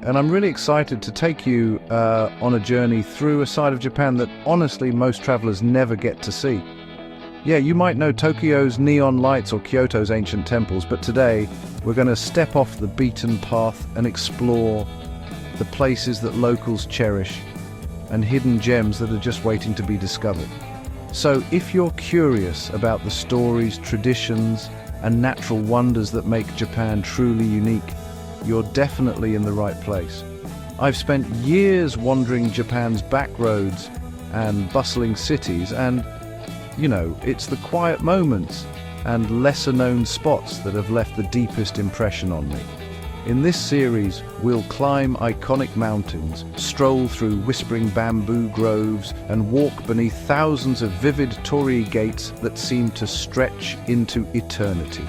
and I'm really excited to take you on a journey through a side of Japan that honestly most travelers never get to see. Yeah, you might know Tokyo's neon lights or Kyoto's ancient temples, but today we're going to step off the beaten path and explore the places that locals cherish and hidden gems that are just waiting to be discovered. So if you're curious about the stories, traditions, and natural wonders that make Japan truly unique, you're definitely in the right place. I've spent years wandering Japan's back roads and bustling cities, and it's the quiet moments and lesser-known spots that have left the deepest impression on me. In this series, we'll climb iconic mountains, stroll through whispering bamboo groves, and walk beneath thousands of vivid torii gates that seem to stretch into eternity.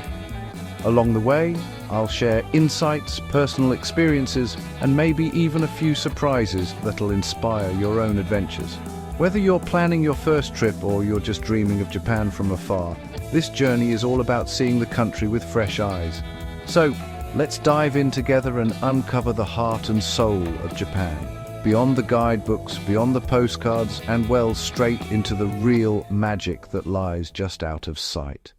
Along the way, I'll share insights, personal experiences, and maybe even a few surprises that'll inspire your own adventures. Whether you're planning your first trip or you're just dreaming of Japan from afar, this journey is all about seeing the country with fresh eyes. So, let's dive in together and uncover the heart and soul of Japan. Beyond the guidebooks, beyond the postcards, and well, straight into the real magic that lies just out of sight.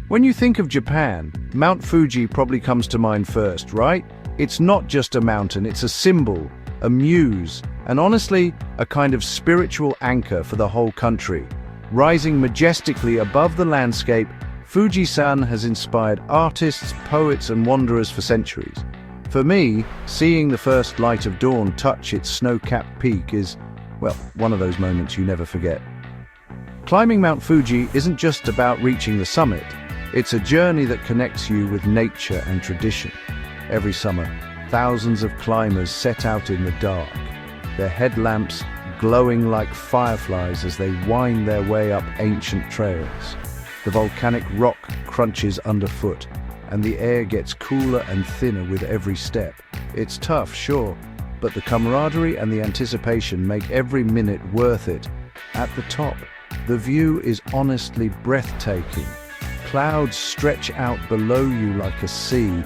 When you think of Japan, Mount Fuji probably comes to mind first, right? It's not just a mountain, it's a symbol, a muse, and honestly, a kind of spiritual anchor for the whole country. Rising majestically above the landscape, Fuji-san has inspired artists, poets, and wanderers for centuries. For me, seeing the first light of dawn touch its snow-capped peak is, well, one of those moments you never forget. Climbing Mount Fuji isn't just about reaching the summit. It's a journey that connects you with nature and tradition. Every summer, thousands of climbers set out in the dark, their headlamps glowing like fireflies as they wind their way up ancient trails. The volcanic rock crunches underfoot, and the air gets cooler and thinner with every step. It's tough, sure, but the camaraderie and the anticipation make every minute worth it. At the top, the view is honestly breathtaking. Clouds stretch out below you like a sea,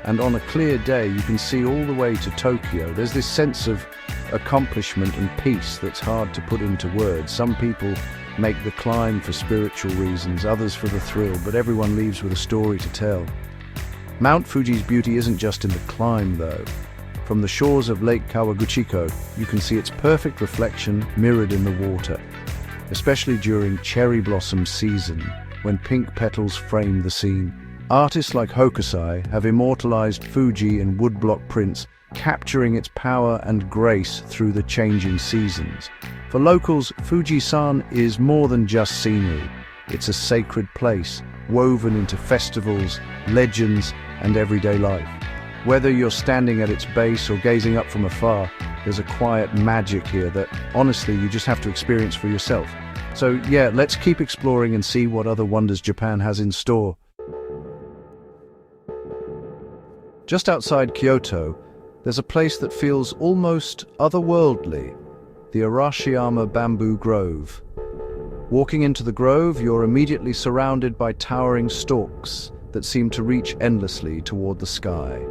and on a clear day you can see all the way to Tokyo. There's this sense of accomplishment and peace that's hard to put into words. Some people make the climb for spiritual reasons, others for the thrill, but everyone leaves with a story to tell. Mount Fuji's beauty isn't just in the climb, though. From the shores of Lake Kawaguchiko, you can see its perfect reflection mirrored in the water, especially during cherry blossom season, when pink petals frame the scene. Artists like Hokusai have immortalized Fuji in woodblock prints, capturing its power and grace through the changing seasons. For locals, Fuji-san is more than just scenery. It's a sacred place, woven into festivals, legends, and everyday life. Whether you're standing at its base or gazing up from afar, there's a quiet magic here that, honestly, you just have to experience for yourself. So yeah, let's keep exploring and see what other wonders Japan has in store. Just outside Kyoto, there's a place that feels almost otherworldly, the Arashiyama bamboo grove. Walking into the grove, you're immediately surrounded by towering stalks that seem to reach endlessly toward the sky.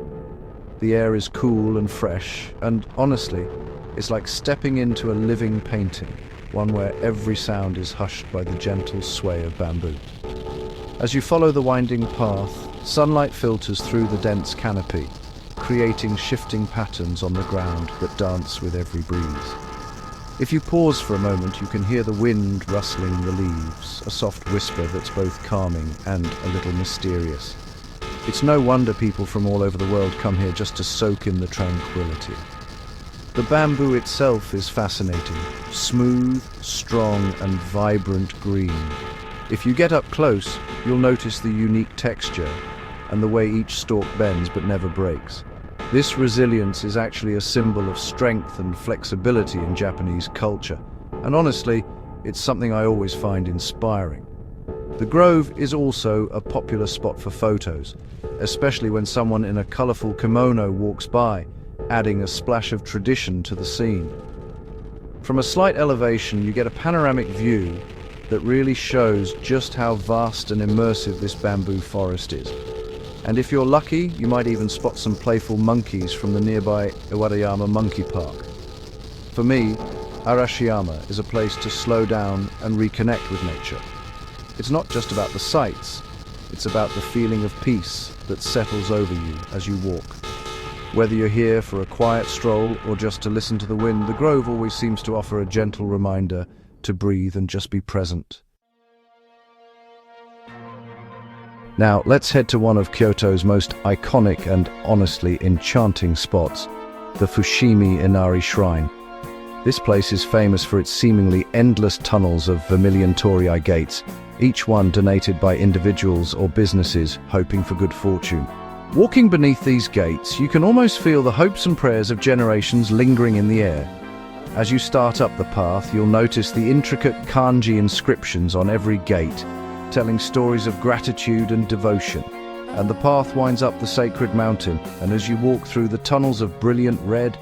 The air is cool and fresh, and honestly, it's like stepping into a living painting, one where every sound is hushed by the gentle sway of bamboo. As you follow the winding path, sunlight filters through the dense canopy, creating shifting patterns on the ground that dance with every breeze. If you pause for a moment, you can hear the wind rustling the leaves, a soft whisper that's both calming and a little mysterious. It's no wonder people from all over the world come here just to soak in the tranquility. The bamboo itself is fascinating, smooth, strong, and vibrant green. If you get up close, you'll notice the unique texture and the way each stalk bends but never breaks. This resilience is actually a symbol of strength and flexibility in Japanese culture, and honestly, it's something I always find inspiring. The grove is also a popular spot for photos, especially when someone in a colorful kimono walks by, adding a splash of tradition to the scene. From a slight elevation, you get a panoramic view that really shows just how vast and immersive this bamboo forest is. And if you're lucky, you might even spot some playful monkeys from the nearby Iwadayama Monkey Park. For me, Arashiyama is a place to slow down and reconnect with nature. It's not just about the sights, it's about the feeling of peace that settles over you as you walk. Whether you're here for a quiet stroll or just to listen to the wind, the Grove always seems to offer a gentle reminder to breathe and just be present. Now, let's head to one of Kyoto's most iconic and honestly enchanting spots, the Fushimi Inari Shrine. This place is famous for its seemingly endless tunnels of vermilion torii gates, each one donated by individuals or businesses hoping for good fortune. Walking beneath these gates, you can almost feel the hopes and prayers of generations lingering in the air. As you start up the path, you'll notice the intricate kanji inscriptions on every gate, telling stories of gratitude and devotion. And the path winds up the sacred mountain, and as you walk through the tunnels of brilliant red,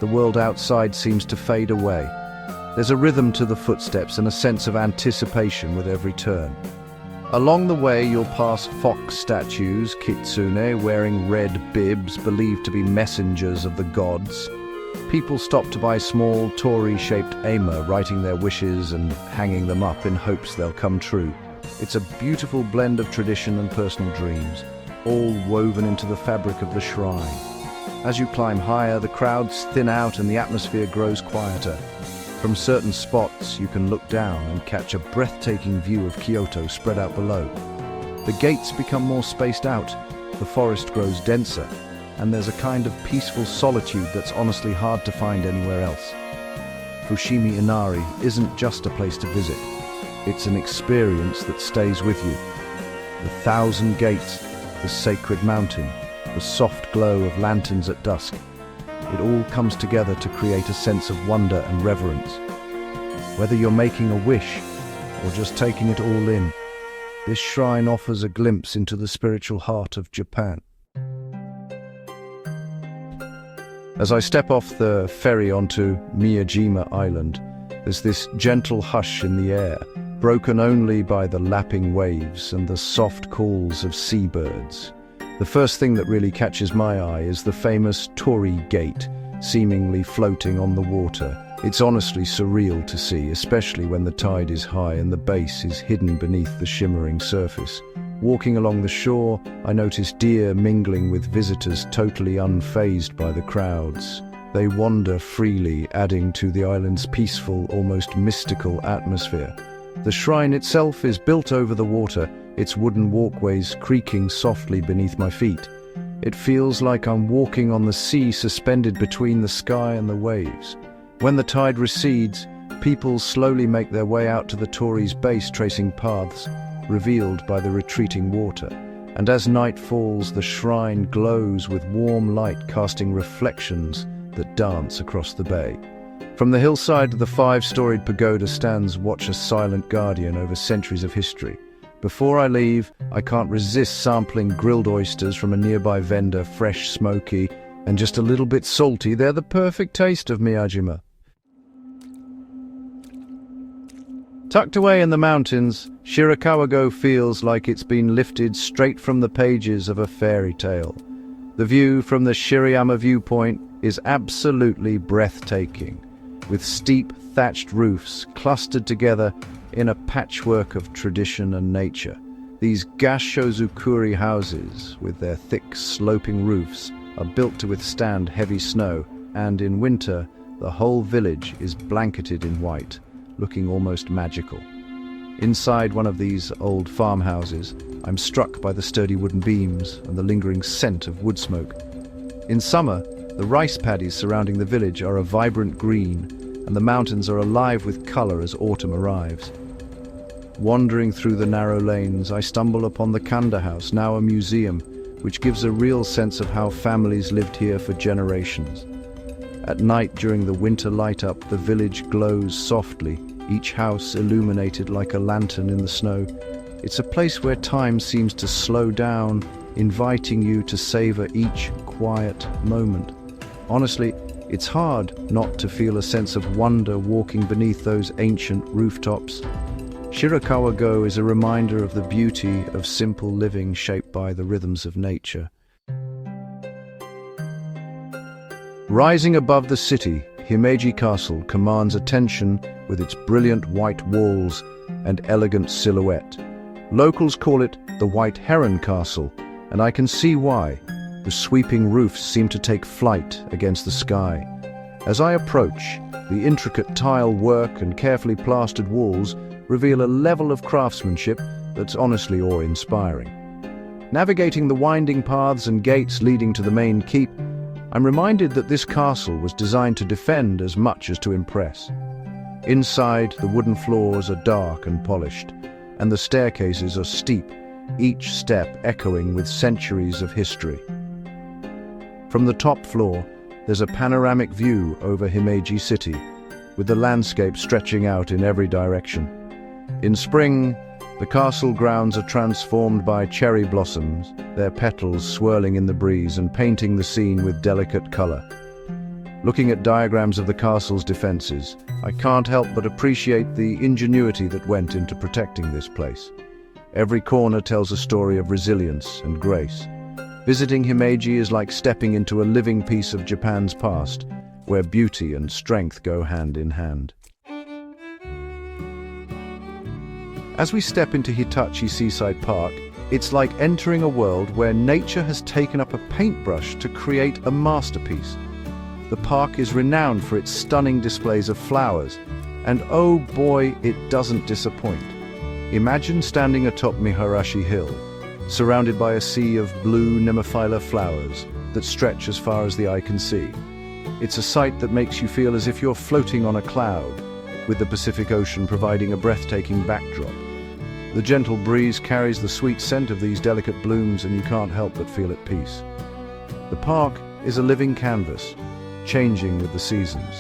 the world outside seems to fade away. There's a rhythm to the footsteps and a sense of anticipation with every turn. Along the way, you'll pass fox statues, kitsune, wearing red bibs believed to be messengers of the gods. People stop to buy small, torii-shaped ema, writing their wishes and hanging them up in hopes they'll come true. It's a beautiful blend of tradition and personal dreams, all woven into the fabric of the shrine. As you climb higher, the crowds thin out and the atmosphere grows quieter. From certain spots, you can look down and catch a breathtaking view of Kyoto spread out below. The gates become more spaced out, the forest grows denser, and there's a kind of peaceful solitude that's honestly hard to find anywhere else. Fushimi Inari isn't just a place to visit. It's an experience that stays with you. The 1,000 gates, the sacred mountain, the soft glow of lanterns at dusk. It all comes together to create a sense of wonder and reverence. Whether you're making a wish or just taking it all in, this shrine offers a glimpse into the spiritual heart of Japan. As I step off the ferry onto Miyajima Island, there's this gentle hush in the air, broken only by the lapping waves and the soft calls of seabirds. The first thing that really catches my eye is the famous Torii Gate, seemingly floating on the water. It's honestly surreal to see, especially when the tide is high and the base is hidden beneath the shimmering surface. Walking along the shore, I notice deer mingling with visitors, totally unfazed by the crowds. They wander freely, adding to the island's peaceful, almost mystical atmosphere. The shrine itself is built over the water, its wooden walkways creaking softly beneath my feet. It feels like I'm walking on the sea, suspended between the sky and the waves. When the tide recedes, people slowly make their way out to the Torii's base, tracing paths revealed by the retreating water. And as night falls, the shrine glows with warm light, casting reflections that dance across the bay. From the hillside, the 5-storied pagoda stands watch a silent guardian over centuries of history. Before I leave, I can't resist sampling grilled oysters from a nearby vendor, fresh, smoky, and just a little bit salty. They're the perfect taste of Miyajima. Tucked away in the mountains, Shirakawa-go feels like it's been lifted straight from the pages of a fairy tale. The view from the Shirayama viewpoint is absolutely breathtaking, with steep thatched roofs clustered together in a patchwork of tradition and nature. These gashozukuri houses, with their thick sloping roofs, are built to withstand heavy snow, and in winter, the whole village is blanketed in white, looking almost magical. Inside one of these old farmhouses, I'm struck by the sturdy wooden beams and the lingering scent of wood smoke. In summer, the rice paddies surrounding the village are a vibrant green, and the mountains are alive with color as autumn arrives. Wandering through the narrow lanes, I stumble upon the Kanda House, now a museum, which gives a real sense of how families lived here for generations. At night, during the winter light-up, the village glows softly, each house illuminated like a lantern in the snow. It's a place where time seems to slow down, inviting you to savor each quiet moment. Honestly, it's hard not to feel a sense of wonder walking beneath those ancient rooftops. Shirakawa-go is a reminder of the beauty of simple living shaped by the rhythms of nature. Rising above the city, Himeji Castle commands attention with its brilliant white walls and elegant silhouette. Locals call it the White Heron Castle, and I can see why. The sweeping roofs seem to take flight against the sky. As I approach, the intricate tile work and carefully plastered walls reveal a level of craftsmanship that's honestly awe-inspiring. Navigating the winding paths and gates leading to the main keep, I'm reminded that this castle was designed to defend as much as to impress. Inside, the wooden floors are dark and polished, and the staircases are steep, each step echoing with centuries of history. From the top floor, there's a panoramic view over Himeji City, with the landscape stretching out in every direction. In spring, the castle grounds are transformed by cherry blossoms, their petals swirling in the breeze and painting the scene with delicate color. Looking at diagrams of the castle's defenses, I can't help but appreciate the ingenuity that went into protecting this place. Every corner tells a story of resilience and grace. Visiting Himeji is like stepping into a living piece of Japan's past, where beauty and strength go hand in hand. As we step into Hitachi Seaside Park, it's like entering a world where nature has taken up a paintbrush to create a masterpiece. The park is renowned for its stunning displays of flowers, and oh boy, it doesn't disappoint. Imagine standing atop Miharashi Hill, surrounded by a sea of blue nemophila flowers that stretch as far as the eye can see. It's a sight that makes you feel as if you're floating on a cloud, with the Pacific Ocean providing a breathtaking backdrop. The gentle breeze carries the sweet scent of these delicate blooms, and you can't help but feel at peace. The park is a living canvas, changing with the seasons.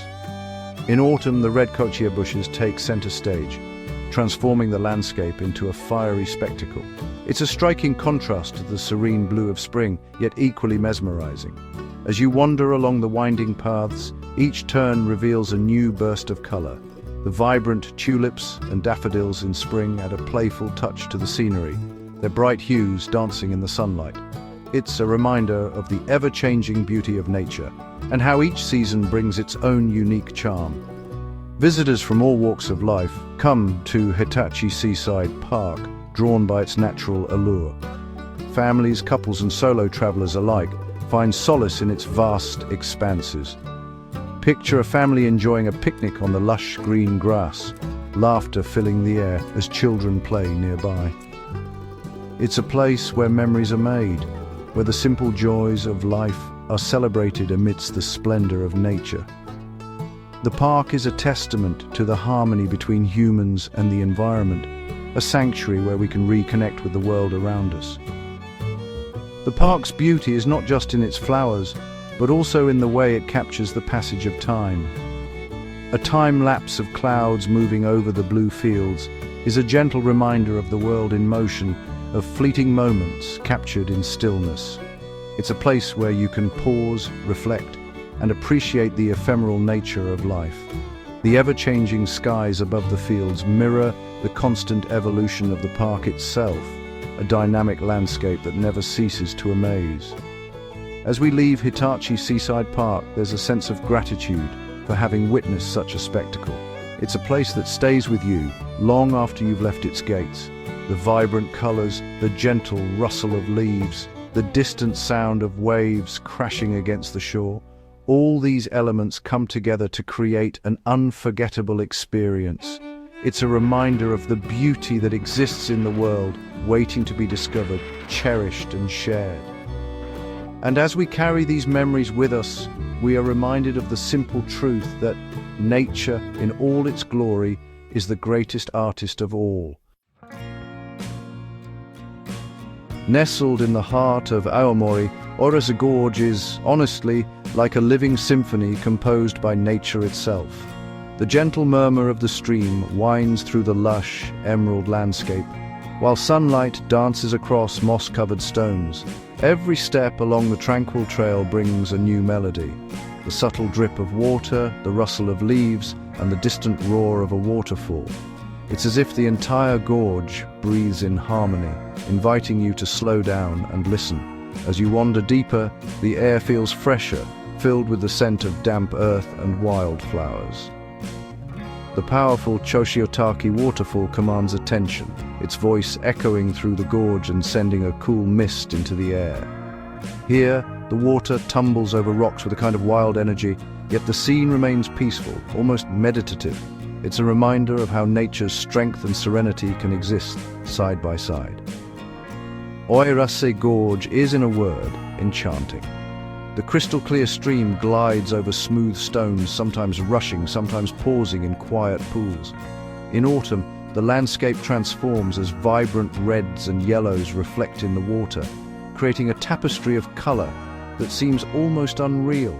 In autumn, the red kochia bushes take center stage, transforming the landscape into a fiery spectacle. It's a striking contrast to the serene blue of spring, yet equally mesmerizing. As you wander along the winding paths, each turn reveals a new burst of color. The vibrant tulips and daffodils in spring add a playful touch to the scenery, their bright hues dancing in the sunlight. It's a reminder of the ever-changing beauty of nature and how each season brings its own unique charm. Visitors from all walks of life come to Hitachi Seaside Park, drawn by its natural allure. Families, couples and solo travelers alike find solace in its vast expanses. Picture a family enjoying a picnic on the lush green grass, laughter filling the air as children play nearby. It's a place where memories are made, where the simple joys of life are celebrated amidst the splendor of nature. The park is a testament to the harmony between humans and the environment, a sanctuary where we can reconnect with the world around us. The park's beauty is not just in its flowers, but also in the way it captures the passage of time. A time lapse of clouds moving over the blue fields is a gentle reminder of the world in motion, of fleeting moments captured in stillness. It's a place where you can pause, reflect, and appreciate the ephemeral nature of life. The ever-changing skies above the fields mirror the constant evolution of the park itself, a dynamic landscape that never ceases to amaze. As we leave Hitachi Seaside Park, there's a sense of gratitude for having witnessed such a spectacle. It's a place that stays with you long after you've left its gates. The vibrant colors, the gentle rustle of leaves, the distant sound of waves crashing against the shore, all these elements come together to create an unforgettable experience. It's a reminder of the beauty that exists in the world, waiting to be discovered, cherished and shared. And as we carry these memories with us, we are reminded of the simple truth that nature, in all its glory, is the greatest artist of all. Nestled in the heart of Aomori, Oirase Gorge is, honestly, like a living symphony composed by nature itself. The gentle murmur of the stream winds through the lush, emerald landscape, while sunlight dances across moss-covered stones. Every step along the tranquil trail brings a new melody. The subtle drip of water, the rustle of leaves, and the distant roar of a waterfall. It's as if the entire gorge breathes in harmony, inviting you to slow down and listen. As you wander deeper, the air feels fresher, filled with the scent of damp earth and wildflowers. The powerful Choshiotaki waterfall commands attention, its voice echoing through the gorge and sending a cool mist into the air. Here, the water tumbles over rocks with a kind of wild energy, yet the scene remains peaceful, almost meditative. It's a reminder of how nature's strength and serenity can exist side by side. Oirase Gorge is, in a word, enchanting. The crystal-clear stream glides over smooth stones, sometimes rushing, sometimes pausing in quiet pools. In autumn, the landscape transforms as vibrant reds and yellows reflect in the water, creating a tapestry of color that seems almost unreal.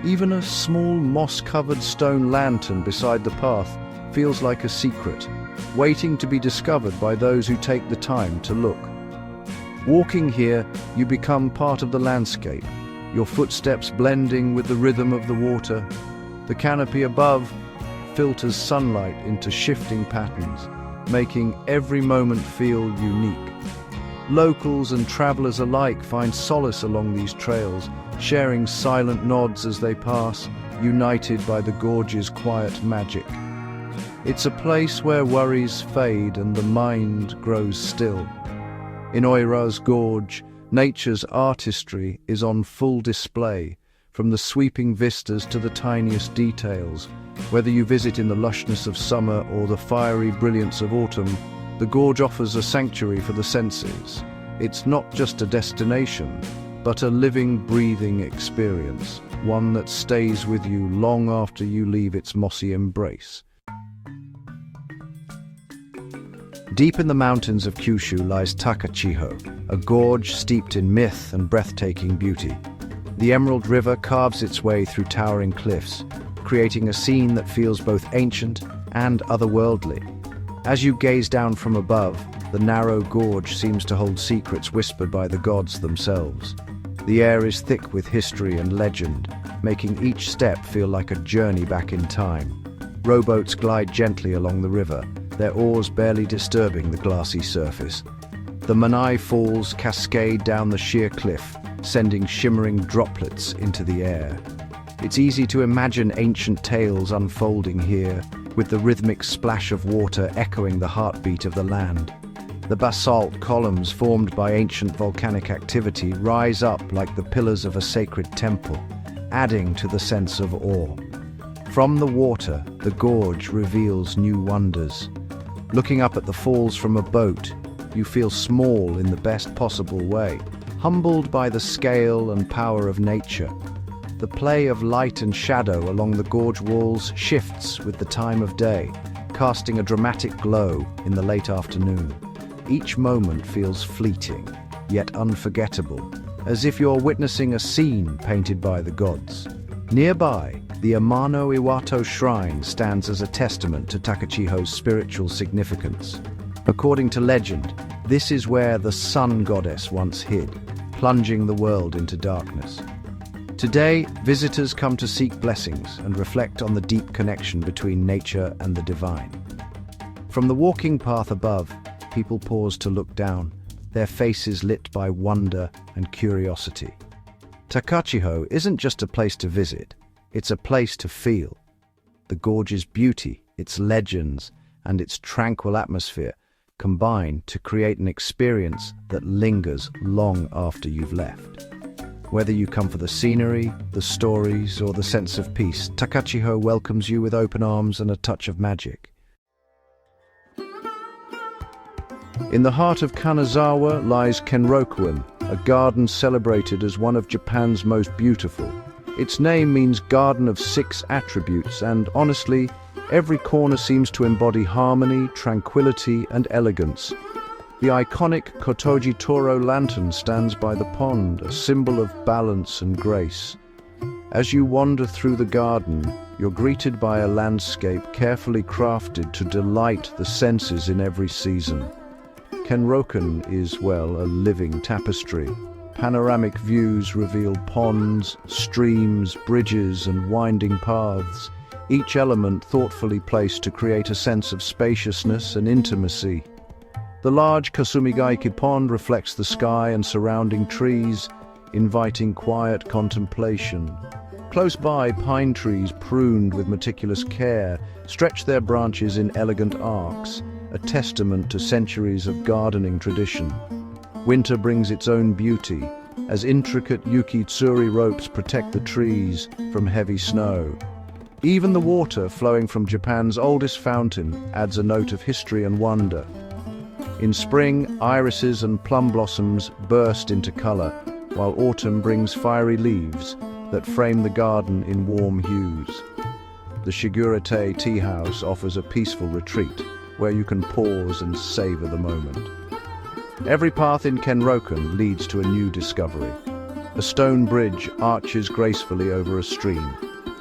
Even a small moss-covered stone lantern beside the path feels like a secret, waiting to be discovered by those who take the time to look. Walking here, you become part of the landscape, your footsteps blending with the rhythm of the water. The canopy above filters sunlight into shifting patterns, making every moment feel unique. Locals and travelers alike find solace along these trails, sharing silent nods as they pass, united by the gorge's quiet magic. It's a place where worries fade and the mind grows still. In Oirase Gorge, nature's artistry is on full display, from the sweeping vistas to the tiniest details. Whether you visit in the lushness of summer or the fiery brilliance of autumn, the gorge offers a sanctuary for the senses. It's not just a destination, but a living, breathing experience, one that stays with you long after you leave its mossy embrace. Deep in the mountains of Kyushu lies Takachiho, a gorge steeped in myth and breathtaking beauty. The Emerald River carves its way through towering cliffs, creating a scene that feels both ancient and otherworldly. As you gaze down from above, the narrow gorge seems to hold secrets whispered by the gods themselves. The air is thick with history and legend, making each step feel like a journey back in time. Rowboats glide gently along the river, their oars barely disturbing the glassy surface. The Manai Falls cascade down the sheer cliff, sending shimmering droplets into the air. It's easy to imagine ancient tales unfolding here, with the rhythmic splash of water echoing the heartbeat of the land. The basalt columns formed by ancient volcanic activity rise up like the pillars of a sacred temple, adding to the sense of awe. From the water, the gorge reveals new wonders. Looking up at the falls from a boat, you feel small in the best possible way, humbled by the scale and power of nature. The play of light and shadow along the gorge walls shifts with the time of day, casting a dramatic glow in the late afternoon. Each moment feels fleeting, yet unforgettable, as if you're witnessing a scene painted by the gods. Nearby, the Amano Iwato Shrine stands as a testament to Takachiho's spiritual significance. According to legend, this is where the sun goddess once hid, plunging the world into darkness. Today, visitors come to seek blessings and reflect on the deep connection between nature and the divine. From the walking path above, people pause to look down, their faces lit by wonder and curiosity. Takachiho isn't just a place to visit, it's a place to feel. The gorge's beauty, its legends, and its tranquil atmosphere combine to create an experience that lingers long after you've left. Whether you come for the scenery, the stories, or the sense of peace, Takachiho welcomes you with open arms and a touch of magic. In the heart of Kanazawa lies Kenrokuen, a garden celebrated as one of Japan's most beautiful. Its name means Garden of Six Attributes, and honestly, every corner seems to embody harmony, tranquility, and elegance. The iconic Kotoji Toro lantern stands by the pond, a symbol of balance and grace. As you wander through the garden, you're greeted by a landscape carefully crafted to delight the senses in every season. Kenrokuen is, well, a living tapestry. Panoramic views reveal ponds, streams, bridges, and winding paths, each element thoughtfully placed to create a sense of spaciousness and intimacy. The large Kasumigaike pond reflects the sky and surrounding trees, inviting quiet contemplation. Close by, pine trees, pruned with meticulous care, stretch their branches in elegant arcs, a testament to centuries of gardening tradition. Winter brings its own beauty, as intricate yuki-tsuri ropes protect the trees from heavy snow. Even the water flowing from Japan's oldest fountain adds a note of history and wonder. In spring, irises and plum blossoms burst into color, while autumn brings fiery leaves that frame the garden in warm hues. The Shigurate tea house offers a peaceful retreat where you can pause and savor the moment. Every path in Kenrokuen leads to a new discovery. A stone bridge arches gracefully over a stream,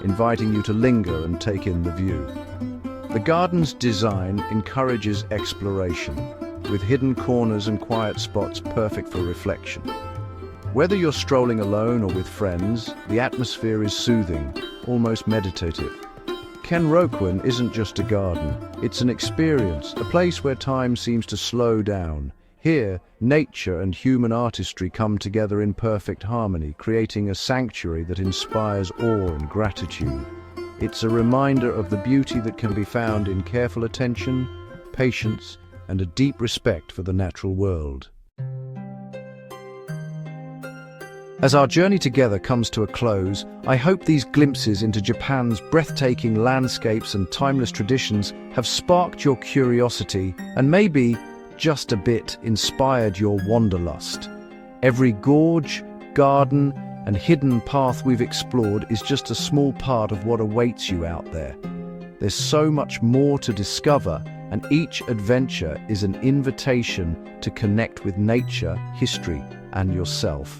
inviting you to linger and take in the view. The garden's design encourages exploration, with hidden corners and quiet spots perfect for reflection. Whether you're strolling alone or with friends, the atmosphere is soothing, almost meditative. Kenrokuen isn't just a garden, it's an experience, a place where time seems to slow down. Here, nature and human artistry come together in perfect harmony, creating a sanctuary that inspires awe and gratitude. It's a reminder of the beauty that can be found in careful attention, patience, and a deep respect for the natural world. As our journey together comes to a close, I hope these glimpses into Japan's breathtaking landscapes and timeless traditions have sparked your curiosity and maybe, just a bit, inspired your wanderlust. Every gorge, garden, and hidden path we've explored is just a small part of what awaits you out there. There's so much more to discover, and each adventure is an invitation to connect with nature, history, and yourself.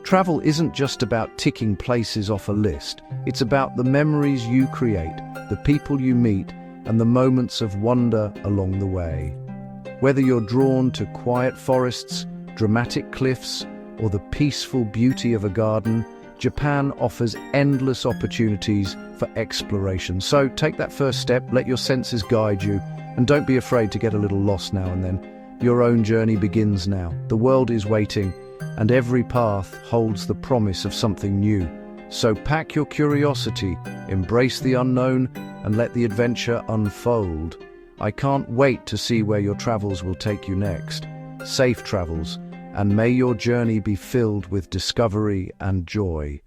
Travel isn't just about ticking places off a list. It's about the memories you create, the people you meet, and the moments of wonder along the way. Whether you're drawn to quiet forests, dramatic cliffs, or the peaceful beauty of a garden, Japan offers endless opportunities for exploration. So take that first step, let your senses guide you, and don't be afraid to get a little lost now and then. Your own journey begins now. The world is waiting, and every path holds the promise of something new. So pack your curiosity, embrace the unknown, and let the adventure unfold. I can't wait to see where your travels will take you next. Safe travels, and may your journey be filled with discovery and joy.